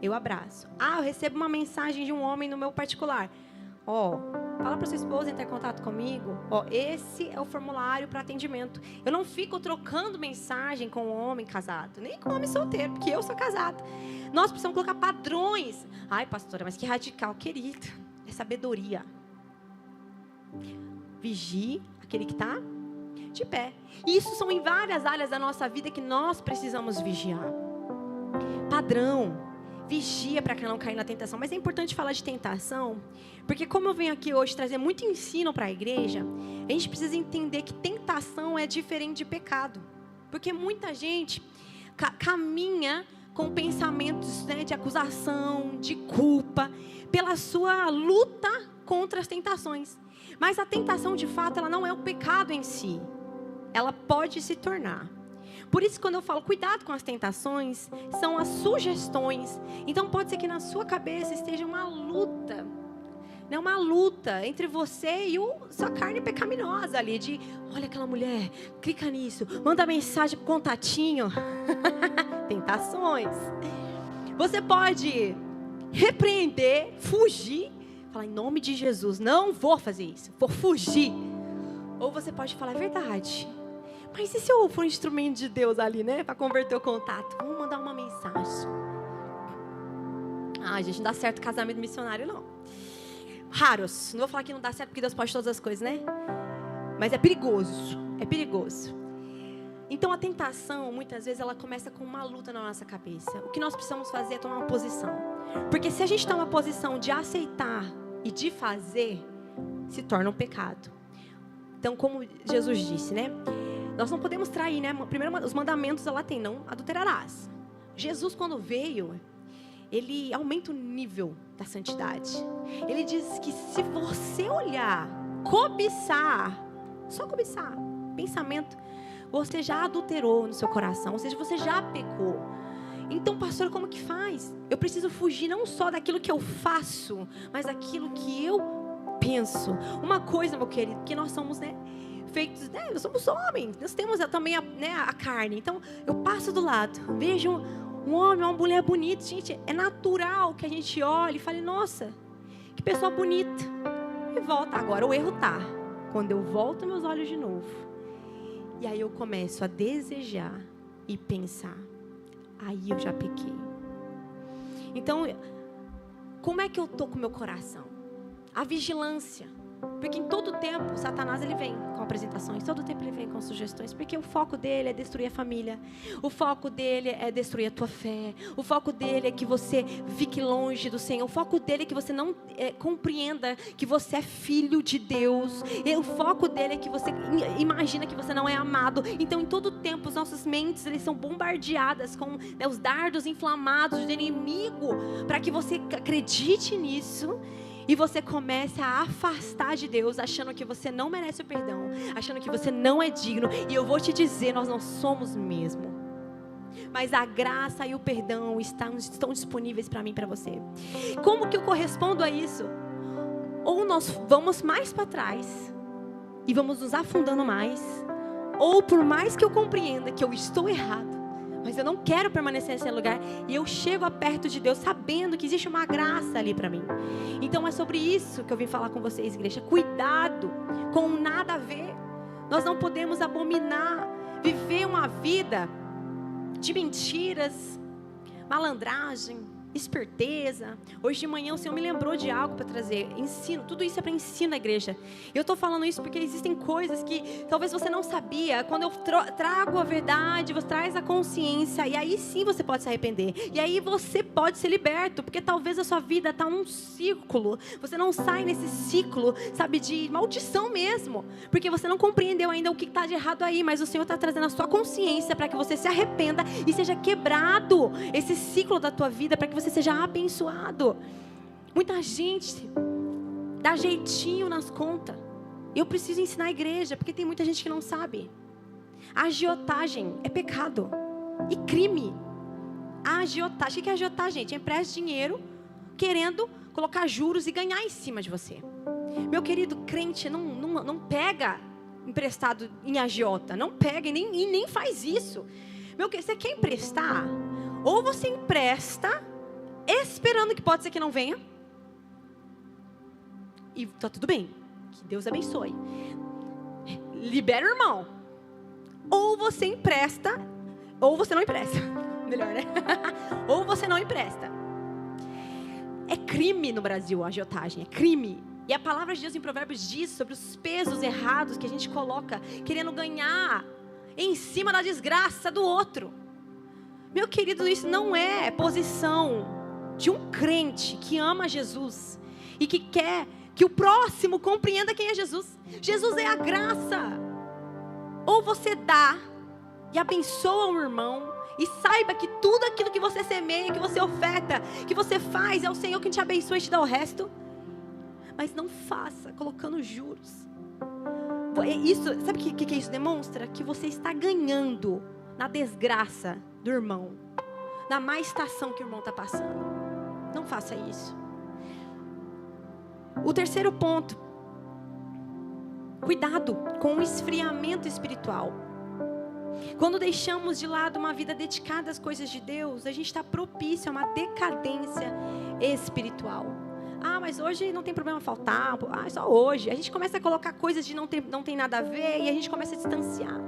eu abraço. Eu recebo uma mensagem de um homem no meu particular. Fala para sua esposa entrar em contato comigo. Esse é o formulário para atendimento. Eu não fico trocando mensagem com um homem casado, nem com um homem solteiro, porque eu sou casado. Nós precisamos colocar padrões. Ai, pastora, mas que radical, querido. É sabedoria. Vigie aquele que está de pé. Isso são em várias áreas da nossa vida que nós precisamos vigiar. Padrão. Vigia para que não caia na tentação. Mas é importante falar de tentação, porque como eu venho aqui hoje trazer muito ensino para a igreja, a gente precisa entender que tentação é diferente de pecado. Porque muita gente caminha com pensamentos, né, de acusação, de culpa, pela sua luta contra as tentações. Mas a tentação, de fato, ela não é o pecado em si. Ela pode se tornar. Por isso, quando eu falo cuidado com as tentações, são as sugestões. Então, pode ser que na sua cabeça esteja uma luta. Né? Uma luta entre você e sua carne pecaminosa ali. De, olha aquela mulher, clica nisso, manda mensagem pro contatinho. Tentações. Você pode repreender, fugir. Falar, em nome de Jesus, não vou fazer isso. Vou fugir. Ou você pode falar, é verdade. Mas e se eu for um instrumento de Deus ali, né? Para converter o contato? Vamos mandar uma mensagem. Gente, não dá certo casamento missionário, não. Raros. Não vou falar que não dá certo porque Deus pode todas as coisas, né? Mas é perigoso. É perigoso. Então, a tentação, muitas vezes, ela começa com uma luta na nossa cabeça. O que nós precisamos fazer é tomar uma posição. Porque se a gente toma uma posição de aceitar e de fazer, se torna um pecado. Então, como Jesus disse, né? Nós não podemos trair, né? Primeiro, os mandamentos ela tem, não adulterarás. Jesus, quando veio, ele aumenta o nível da santidade. Ele diz que se você olhar, cobiçar, só cobiçar, pensamento, você já adulterou no seu coração, ou seja, você já pecou. Então, pastor, como que faz? Eu preciso fugir não só daquilo que eu faço, mas daquilo que eu penso. Uma coisa, meu querido, que nós somos, né? Feitos, né? Nós somos homens, nós temos também a carne. Então, eu passo do lado, vejo um homem, uma mulher bonita. Gente, é natural que a gente olhe e fale, nossa, que pessoa bonita. E volta. Agora o erro tá quando eu volto meus olhos de novo. E aí eu começo a desejar e pensar. Aí eu já pequei. Então, como é que eu tô com o meu coração? A vigilância. Porque em todo tempo, Satanás ele vem com apresentações, todo tempo ele vem com sugestões, porque o foco dele é destruir a família, o foco dele é destruir a tua fé, o foco dele é que você fique longe do Senhor, o foco dele é que você não compreenda que você é filho de Deus, e o foco dele é que você imagina que você não é amado. Então, em todo tempo, as nossas mentes eles são bombardeadas com, né, os dardos inflamados do inimigo, para que você acredite nisso. E você começa a afastar de Deus, achando que você não merece o perdão, achando que você não é digno. E eu vou te dizer, nós não somos mesmo. Mas a graça e o perdão estão disponíveis para mim e para você. Como que eu correspondo a isso? Ou nós vamos mais para trás e vamos nos afundando mais, ou por mais que eu compreenda que eu estou errado, mas eu não quero permanecer nesse lugar, e eu chego perto de Deus sabendo que existe uma graça ali para mim. Então é sobre isso que eu vim falar com vocês, igreja. Cuidado com nada a ver. Nós não podemos abominar, viver uma vida de mentiras, malandragem, esperteza. Hoje de manhã o Senhor me lembrou de algo para trazer. Ensino, tudo isso é para ensino na igreja. Eu estou falando isso porque existem coisas que talvez você não sabia. Quando eu trago a verdade, você traz a consciência, e aí sim você pode se arrepender. E aí você pode ser liberto, porque talvez a sua vida está num círculo. Você não sai nesse ciclo, sabe, de maldição mesmo, porque você não compreendeu ainda o que está de errado aí. Mas o Senhor está trazendo a sua consciência para que você se arrependa e seja quebrado esse ciclo da tua vida, para que você seja abençoado. Muita gente dá jeitinho nas contas. Eu preciso ensinar a igreja, porque tem muita gente que não sabe. A agiotagem é pecado e crime. A agiotagem, o que é agiotar, gente? Empresta dinheiro querendo colocar juros e ganhar em cima de você. Meu querido, crente não pega emprestado em agiota. Não pega e nem faz isso. Você quer emprestar? Ou você empresta esperando que pode ser que não venha. E tá tudo bem. Que Deus abençoe. Libera o irmão. Ou você empresta, ou você não empresta. Melhor, né? Ou você não empresta. É crime no Brasil a agiotagem. É crime. E a palavra de Deus em Provérbios diz sobre os pesos errados que a gente coloca, querendo ganhar em cima da desgraça do outro. Meu querido, isso não é posição de um crente que ama Jesus e que quer que o próximo compreenda quem é Jesus. Jesus é a graça. Ou você dá e abençoa o irmão e saiba que tudo aquilo que você semeia, que você oferta, que você faz, é o Senhor que te abençoa e te dá o resto. Mas não faça colocando juros. Isso, sabe o que isso demonstra? Que você está ganhando na desgraça do irmão, na má estação que o irmão está passando. Não faça isso. O terceiro ponto: cuidado com o esfriamento espiritual. Quando deixamos de lado uma vida dedicada às coisas de Deus, a gente está propício a uma decadência espiritual. Ah, mas hoje não tem problema faltar. Ah, só hoje. A gente começa a colocar coisas de não tem nada a ver e a gente começa a distanciar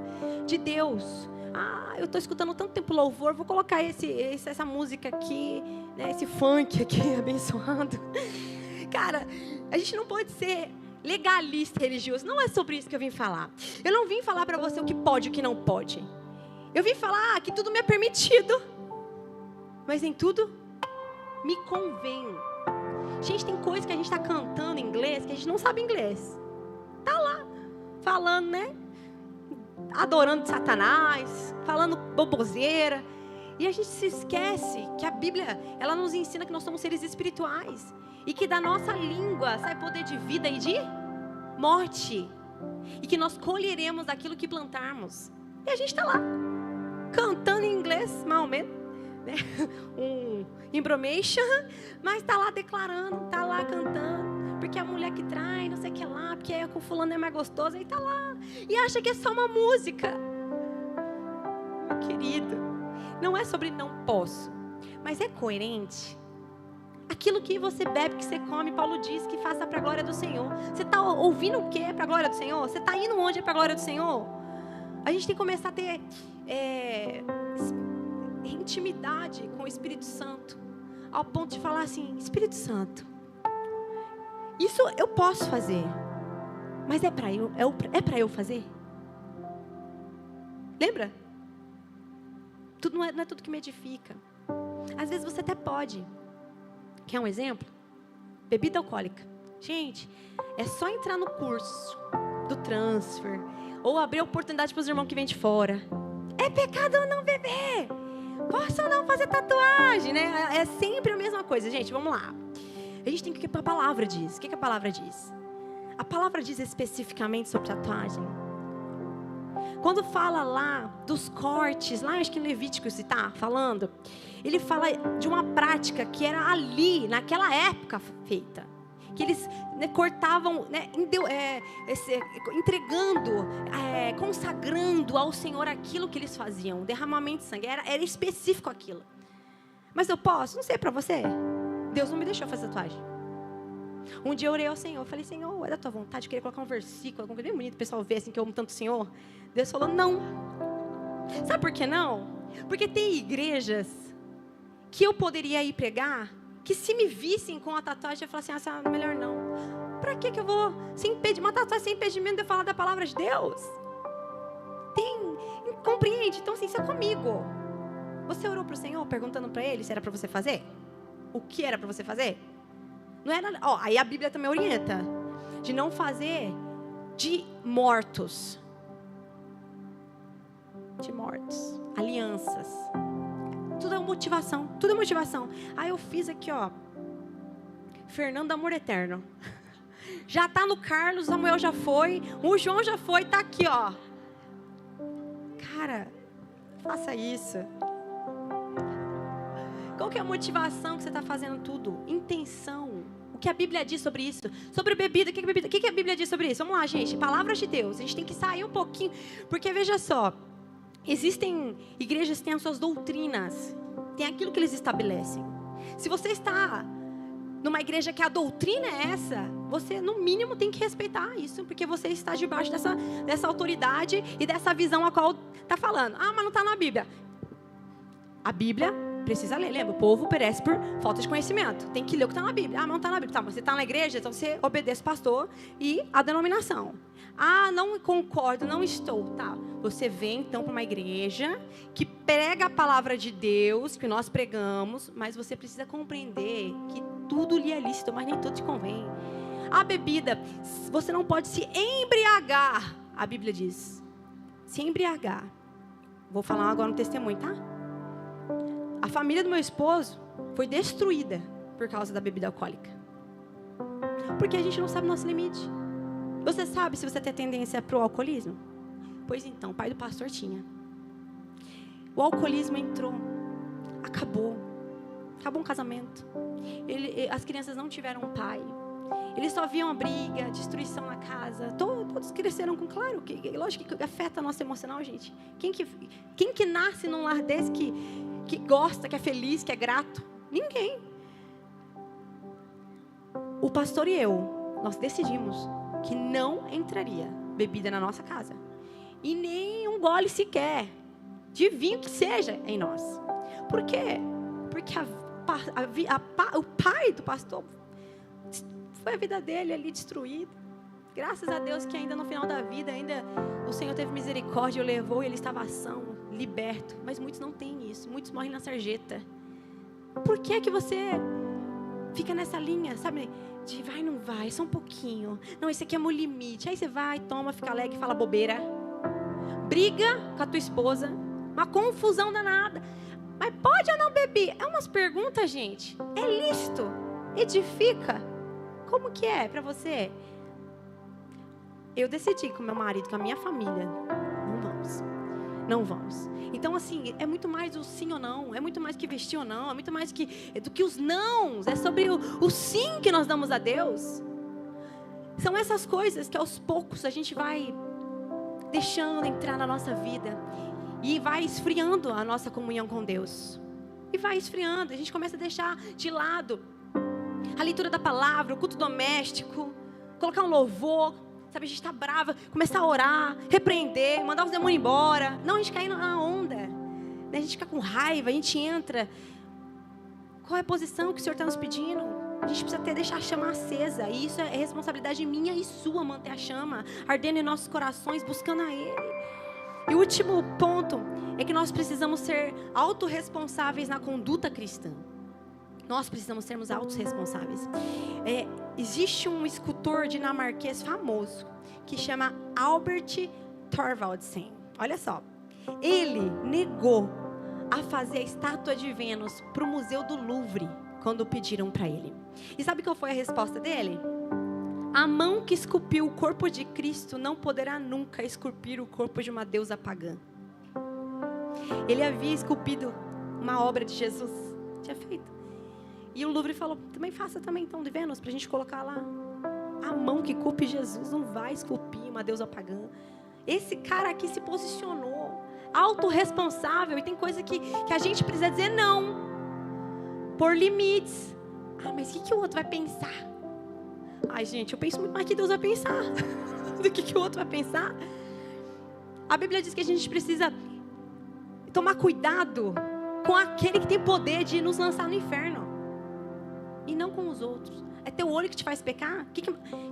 de Deus. Ah, eu estou escutando tanto tempo louvor, vou colocar essa música aqui, né, esse funk aqui abençoado. Cara, a gente não pode ser legalista religioso. Não é sobre isso que eu vim falar. Eu não vim falar para você o que pode e o que não pode. Eu vim falar que tudo me é permitido, mas nem tudo me convém. Gente, tem coisa que a gente está cantando em inglês que a gente não sabe inglês. Tá lá, falando, né? Adorando Satanás, falando boboseira. E a gente se esquece que a Bíblia, ela nos ensina que nós somos seres espirituais. E que da nossa língua sai poder de vida e de morte. E que nós colheremos aquilo que plantarmos. E a gente está lá, cantando em inglês, mal ou menos, né? Um embromation, mas está lá declarando, está lá cantando. Porque a mulher que trai, não sei o que lá, porque aí com o fulano é mais gostoso, aí está lá. E acha que é só uma música. Meu querido, não é sobre não posso, mas é coerente. Aquilo que você bebe, que você come, Paulo diz que faça para a glória do Senhor. Você está ouvindo o que para a glória do Senhor? Você está indo onde é para a glória do Senhor? A gente tem que começar a ter intimidade com o Espírito Santo, ao ponto de falar assim: Espírito Santo, isso eu posso fazer, mas é para eu fazer? Lembra? Tudo não é tudo que me edifica. Às vezes você até pode. Quer um exemplo? Bebida alcoólica. Gente, é só entrar no curso do transfer ou abrir oportunidade para os irmãos que vêm de fora. É pecado não beber. Posso não fazer tatuagem, né? É sempre a mesma coisa. Gente, vamos lá. A gente tem que ver o que a palavra diz. O que a palavra diz? A palavra diz especificamente sobre tatuagem. Quando fala lá dos cortes, lá acho que em Levítico se está falando, ele fala de uma prática que era ali, naquela época feita. Que eles cortavam, entregando, consagrando ao Senhor aquilo que eles faziam. Derramamento de sangue, era específico aquilo. Mas eu posso? Não sei, para você. Deus não me deixou fazer tatuagem. Um dia eu orei ao Senhor, eu falei: Senhor, é da tua vontade, eu queria colocar um versículo, alguma coisa bem bonita, o pessoal vê assim que eu amo tanto o Senhor. Deus falou: não. Sabe por que não? Porque tem igrejas que eu poderia ir pregar, que se me vissem com a tatuagem, eu ia falar assim: ah, melhor não. Pra que eu vou uma tatuagem sem impedimento de eu falar da palavra de Deus? Compreende? Então assim, isso é comigo. Você orou pro Senhor perguntando para Ele se era para você fazer? O que era para você fazer? Não era, aí a Bíblia também orienta de não fazer de mortos. De mortos. Alianças. Tudo é motivação. Tudo é motivação. Aí eu fiz aqui, Fernando Amor Eterno. Já tá no Carlos, Samuel já foi, o João já foi, tá aqui, Cara, faça isso. Qual que é a motivação que você está fazendo tudo? Intenção. O que a Bíblia diz sobre isso? Sobre bebida, o que a Bíblia diz sobre isso? Vamos lá, gente. Palavras de Deus. A gente tem que sair um pouquinho. Porque, veja só. Existem igrejas que têm as suas doutrinas. Tem aquilo que eles estabelecem. Se você está numa igreja que a doutrina é essa, você, no mínimo, tem que respeitar isso. Porque você está debaixo dessa autoridade e dessa visão a qual está falando. Ah, mas não está na Bíblia. A Bíblia... precisa ler, lembra? O povo perece por falta de conhecimento. Tem que ler o que está na Bíblia. Ah, mas não está na Bíblia. Tá, você está na igreja, então você obedece o pastor e a denominação. Ah, não concordo, não estou. Tá, você vem então para uma igreja que prega a palavra de Deus, que nós pregamos, mas você precisa compreender que tudo lhe é lícito, mas nem tudo te convém. A bebida, você não pode se embriagar. A Bíblia diz, se embriagar. Vou falar agora um testemunho, tá? A família do meu esposo foi destruída por causa da bebida alcoólica. Porque a gente não sabe o nosso limite. Você sabe se você tem tendência para o alcoolismo? Pois então, o pai do pastor tinha. O alcoolismo entrou. Acabou um casamento. As crianças não tiveram um pai. Eles só viam a briga, destruição na casa. Todos cresceram com, claro, lógico que afeta a nossa emocional, gente. Quem que nasce num lar desse que gosta, que é feliz, que é grato? Ninguém. O pastor e eu, nós decidimos que não entraria bebida na nossa casa. E nem um gole sequer, de vinho que seja, em nós. Por quê? Porque o pai do pastor, foi a vida dele ali destruída. Graças a Deus que ainda no final da vida, ainda o Senhor teve misericórdia, o levou e ele estava são, liberto. Mas muitos não têm isso, muitos morrem na sarjeta. Por que você fica nessa linha, sabe? De vai, não vai, só um pouquinho. Não, esse aqui é meu limite. Aí você vai, toma, fica alegre, fala bobeira. Briga com a tua esposa, uma confusão danada. Mas pode ou não beber? É umas perguntas, gente. É lícito? Edifica? Como que é para você? Eu decidi com meu marido, com a minha família, não vamos. Então, assim, é muito mais o sim ou não, é muito mais que vestir ou não, é muito mais do que os nãos, é sobre o sim que nós damos a Deus. São essas coisas que aos poucos a gente vai deixando entrar na nossa vida e vai esfriando a nossa comunhão com Deus. E vai esfriando, a gente começa a deixar de lado a leitura da palavra, o culto doméstico, colocar um louvor. Sabe, a gente está brava, começar a orar, repreender, mandar os demônios embora. Não, a gente cai na onda. A gente fica com raiva, a gente entra. Qual é a posição que o Senhor está nos pedindo? A gente precisa deixar a chama acesa. E isso é responsabilidade minha e sua, manter a chama ardendo em nossos corações, buscando a Ele. E o último ponto é que nós precisamos ser autorresponsáveis na conduta cristã. Nós precisamos sermos autorresponsáveis. Existe um escultor dinamarquês famoso que chama Albert Thorvaldsen. Olha só. Ele negou a fazer a estátua de Vênus para o Museu do Louvre quando pediram para ele. E sabe qual foi a resposta dele? A mão que esculpiu o corpo de Cristo não poderá nunca esculpir o corpo de uma deusa pagã. Ele havia esculpido uma obra de Jesus. Tinha feito. E o Louvre falou, também faça também então de Vênus, para a gente colocar lá. A mão que culpe Jesus não vai esculpir uma deusa pagã. Esse cara aqui se posicionou, autorresponsável, e tem coisa que a gente precisa dizer não, por limites. Ah, mas o que o outro vai pensar? Ai, gente, eu penso muito mais que Deus vai pensar do que o outro vai pensar. A Bíblia diz que a gente precisa tomar cuidado com aquele que tem poder de nos lançar no inferno. E não com os outros. É teu olho que te faz pecar?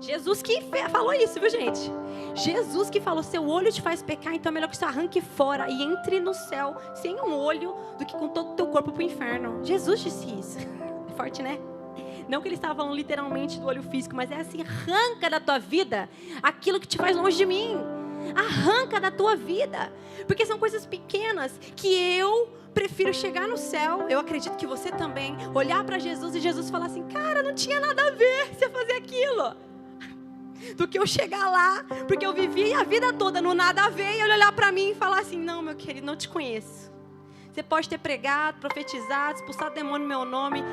Jesus que falou isso, viu, gente? Jesus que falou, seu olho te faz pecar, então é melhor que você arranque fora e entre no céu sem um olho do que com todo o teu corpo para o inferno. Jesus disse isso. É forte, né? Não que ele estava falando literalmente do olho físico, mas é assim, arranca da tua vida aquilo que te faz longe de mim. Arranca da tua vida. Porque são coisas pequenas que eu prefiro chegar no céu, eu acredito que você também, olhar para Jesus e Jesus falar assim, cara, não tinha nada a ver você fazer aquilo. do que eu chegar lá, porque eu vivi a vida toda no nada a ver, e ele olhar para mim e falar assim: não, meu querido, não te conheço. Você pode ter pregado, profetizado, expulsado demônio no meu nome,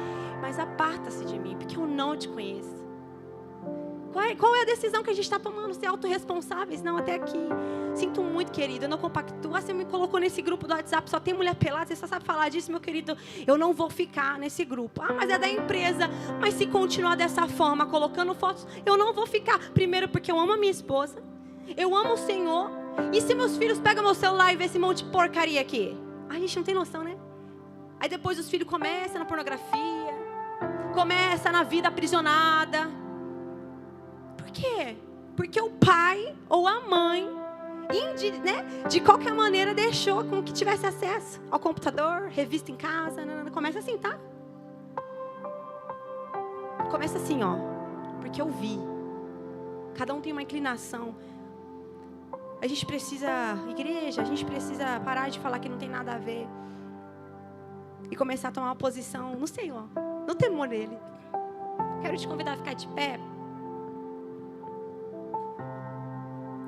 mas aparta-se de mim, porque eu não te conheço. Qual é a decisão que a gente está tomando? Ser autorresponsáveis? Não, até aqui. Sinto muito, querido, eu não compactuo. Você me colocou nesse grupo do WhatsApp, só tem mulher pelada, você só sabe falar disso, meu querido. Eu não vou ficar nesse grupo. Ah, mas é da empresa. Mas se continuar dessa forma, colocando fotos, eu não vou ficar. Primeiro, porque eu amo a minha esposa, eu amo o Senhor. E se meus filhos pegam meu celular e vê esse monte de porcaria aqui? A gente não tem noção, né? Aí depois os filhos começam na pornografia, começam na vida aprisionada. Por quê? Porque o pai ou a mãe, de qualquer maneira, deixou com que tivesse acesso ao computador, revista em casa. Começa assim, tá? Começa assim, ó. Porque eu vi. Cada um tem uma inclinação. A gente precisa, igreja, a gente precisa parar de falar que não tem nada a ver. E começar a tomar uma posição no Senhor, no temor dele. Quero te convidar a ficar de pé.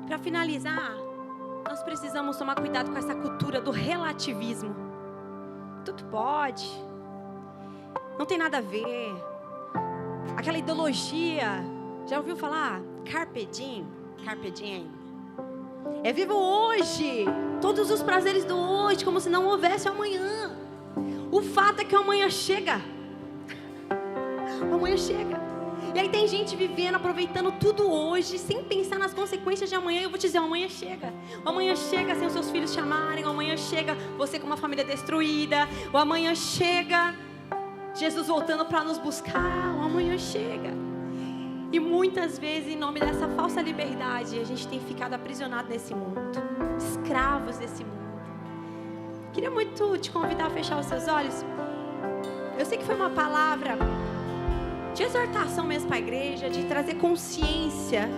Para finalizar, nós precisamos tomar cuidado com essa cultura do relativismo. Tudo pode, não tem nada a ver. Aquela ideologia, já ouviu falar? Carpe diem, carpe diem. É vivo hoje, todos os prazeres do hoje, como se não houvesse amanhã. O fato é que o amanhã chega. O amanhã chega. E aí tem gente vivendo, aproveitando tudo hoje, sem pensar nas consequências de amanhã. Eu vou te dizer, o amanhã chega. O amanhã chega sem os seus filhos chamarem. O amanhã chega você com uma família destruída. O amanhã chega Jesus voltando para nos buscar. O amanhã chega. E muitas vezes, em nome dessa falsa liberdade, a gente tem ficado aprisionado nesse mundo, escravos desse mundo. Queria muito te convidar a fechar os seus olhos. Eu sei que foi uma palavra de exortação mesmo para a igreja, de trazer consciência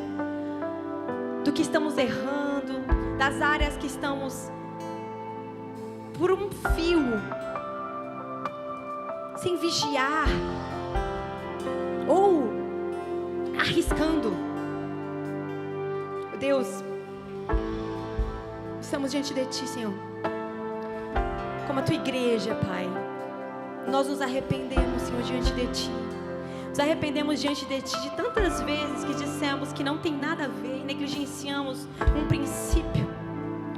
do que estamos errando, das áreas que estamos por um fio, sem vigiar, ou arriscando. Deus, estamos diante de Ti, Senhor, como a Tua igreja, Pai. Nós nos arrependemos, Senhor, diante de Ti. Nos arrependemos diante de Ti de tantas vezes que dissemos que não tem nada a ver, negligenciamos um princípio,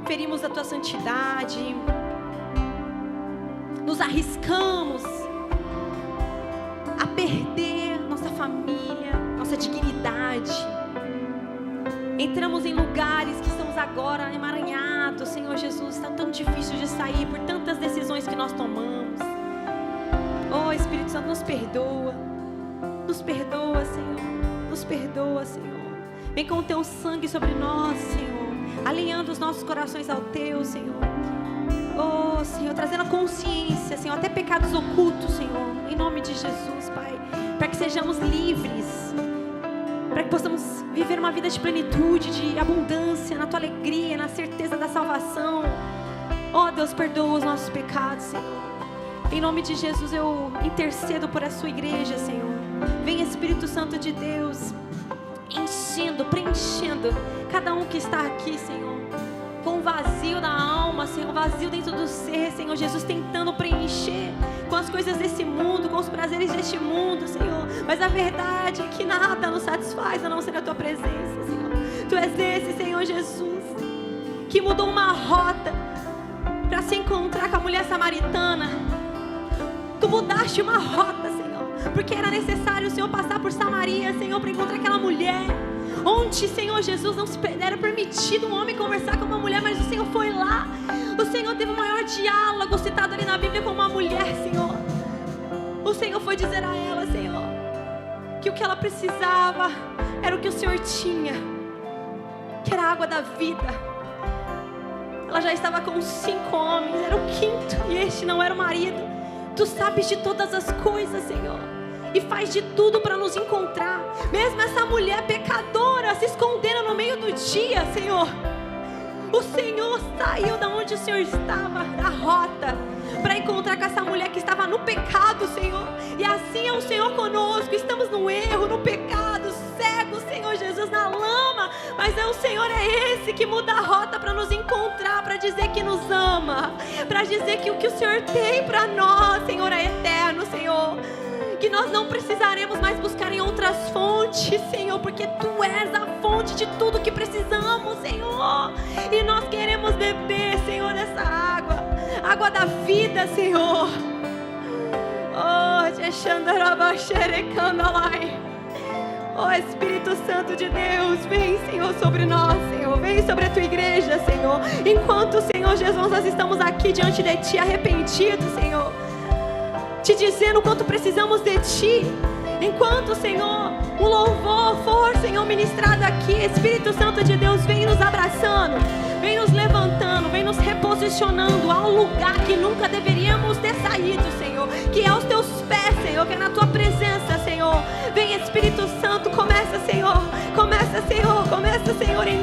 ferimos a Tua santidade, nos arriscamos a perder nossa família, nossa dignidade. Entramos em lugares que estamos agora emaranhados, Senhor Jesus, está tão difícil de sair por tantas decisões que nós tomamos. Oh, Espírito Santo, nos perdoa, Senhor, nos perdoa, Senhor. Vem com o Teu sangue sobre nós, Senhor, alinhando os nossos corações ao Teu, Senhor. Oh, Senhor, trazendo a consciência, Senhor, até pecados ocultos, Senhor, em nome de Jesus, Pai, para que sejamos livres, para que possamos viver uma vida de plenitude, de abundância, na Tua alegria, na certeza da salvação. Oh, Deus, perdoa os nossos pecados, Senhor. Em nome de Jesus, eu intercedo por a Sua igreja, Senhor. Vem, Espírito Santo de Deus, enchendo, preenchendo cada um que está aqui, Senhor, com um vazio na alma, Senhor, vazio dentro do ser, Senhor Jesus, tentando preencher com as coisas desse mundo, com os prazeres deste mundo, Senhor. Mas a verdade é que nada nos satisfaz a não ser a Tua presença, Senhor. Tu és esse, Senhor Jesus, que mudou uma rota para se encontrar com a mulher samaritana. Tu mudaste uma rota, Senhor, porque era necessário o Senhor passar por Samaria, Senhor, para encontrar aquela mulher, onde, Senhor Jesus, não era permitido um homem conversar com uma mulher, mas o Senhor foi lá. O Senhor teve o maior diálogo citado ali na Bíblia com uma mulher, Senhor. O Senhor foi dizer a ela, Senhor, que o que ela precisava era o que o Senhor tinha, que era a água da vida. Ela já estava com 5 homens, era o 5º, e este não era o marido. Tu sabes de todas as coisas, Senhor, e faz de tudo para nos encontrar. Mesmo essa mulher pecadora se escondendo no meio do dia, Senhor, o Senhor saiu da onde o Senhor estava, da rota, para encontrar com essa mulher que estava no pecado, Senhor. E assim é o Senhor conosco. Estamos no erro, no pecado, cegos, Senhor Jesus, na lama. Mas o Senhor é esse que muda a rota para nos encontrar, para dizer que nos ama, para dizer que o que o Senhor tem para nós, Senhor, é eterno, Senhor. Que nós não precisaremos mais buscar em outras fontes, Senhor, porque Tu és a fonte de tudo que precisamos, Senhor. E nós queremos beber, Senhor, essa água, água da vida, Senhor. Oh, Espírito Santo de Deus, vem, Senhor, sobre nós, Senhor. Vem sobre a Tua igreja, Senhor. Enquanto, Senhor Jesus, nós estamos aqui diante de Ti, arrependidos, Senhor, Te dizendo o quanto precisamos de Ti. Enquanto, Senhor, o louvor for, Senhor, ministrado aqui, Espírito Santo de Deus, vem nos abraçando, vem nos levantando, vem nos reposicionando ao lugar que nunca deveríamos ter saído, Senhor, que é aos Teus pés, Senhor, que é na Tua presença, Senhor. Vem, Espírito Santo, começa, Senhor, em